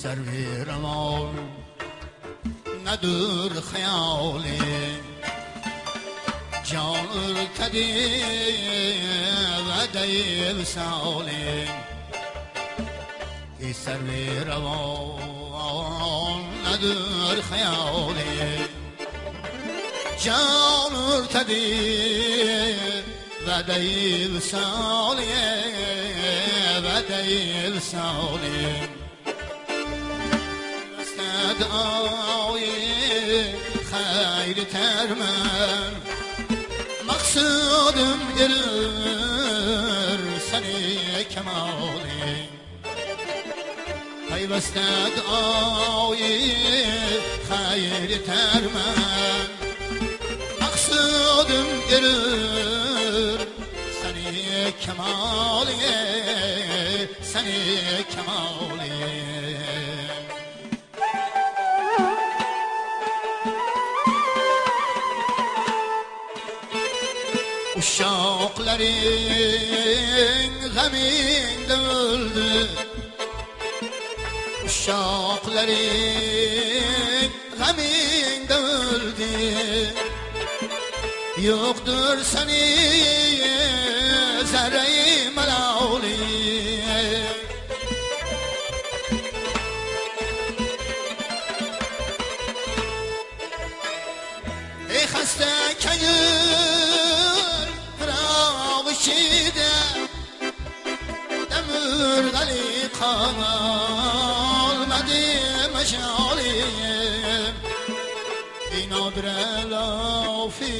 سر روان ندور خیالی جان ارتدی و دیو سالی سر روان ندور خیالی جان ارتدی و دیو سالی و دیو سالی دعای خیر ترمن مقصودم gelir seni kemali پیوسته دعای خیر ترمن مقصودم gelir seni kemali seni kemali Uşakların gaminde öldü Uşakların gaminde öldü Yoktur seni zerre-i melali Ey hasta kayır demir gali kalmadı meşalim İna bre lafi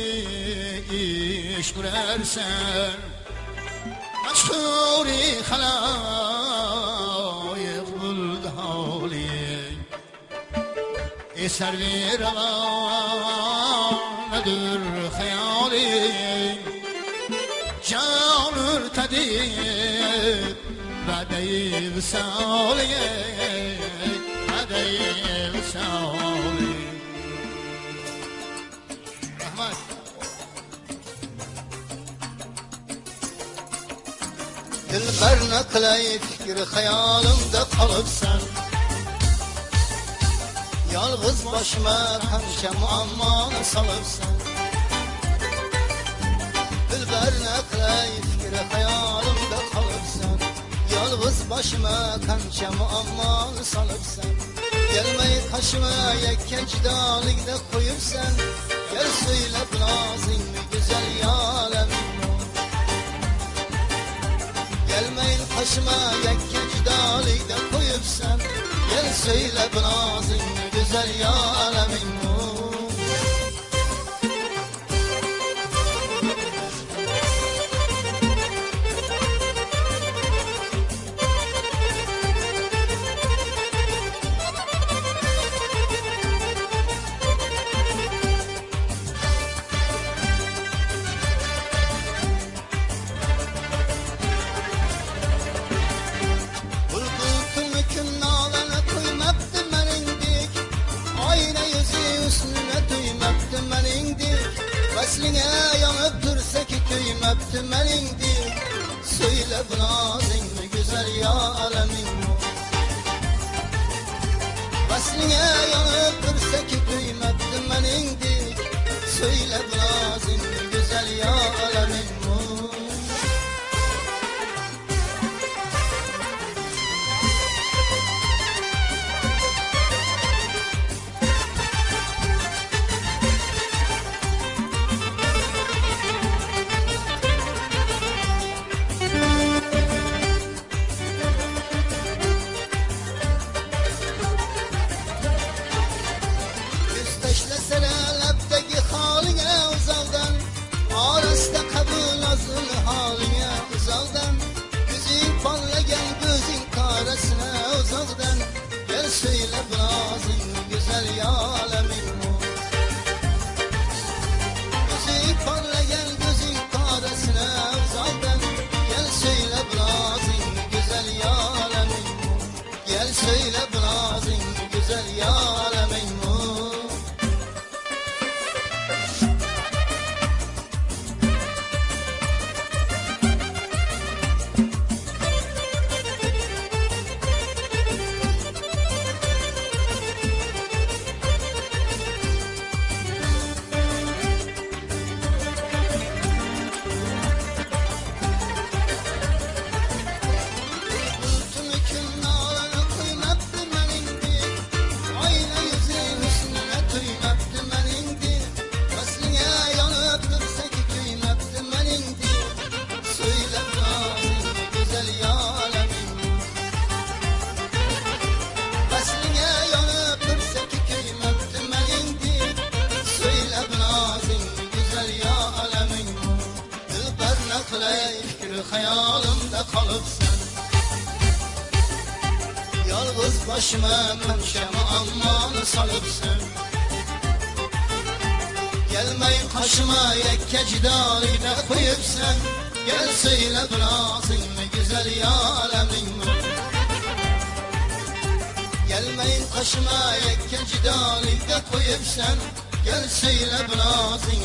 iş kurersen Meşhuri halayık buldu hali Servi revanedir hayali جان ارتدی و دیو سالی و دیو سالی احمد Dilber nakle fikir hayalimde kalıpsan Yalğız başıma hemşe muammanı salıpsan Dilber nakle fikir hayalimde kalıpsan Yalğız başıma hemşe muammanı salıpsan Gelmeyi kaşıma yekke cidalikde koyupsan Gel söyle lazım mı güzel yâlemin Gelmeyin kaşıma yekke cidalikde koyupsan Gel söyle lazım mı güzel yâlemin Vesline yanıp dursa ki tüymepti menindi Söyle bu nazın mı güzel yâlemin Vesline yanıp dursa ki tüymepti menindi Söyle bu nazın mı güzel yâlemin ne kılay fikri hayalimde kalıpsan. Yalnız başıma menşeme ammanı salıpsan. Gelmeyin kaşıma yekkeci dalide koyupsan. Gel söyle birazın güzel yâlemin. Gelmeyin kaşıma yekkeci dalide koyupsan. Gel söyle birazın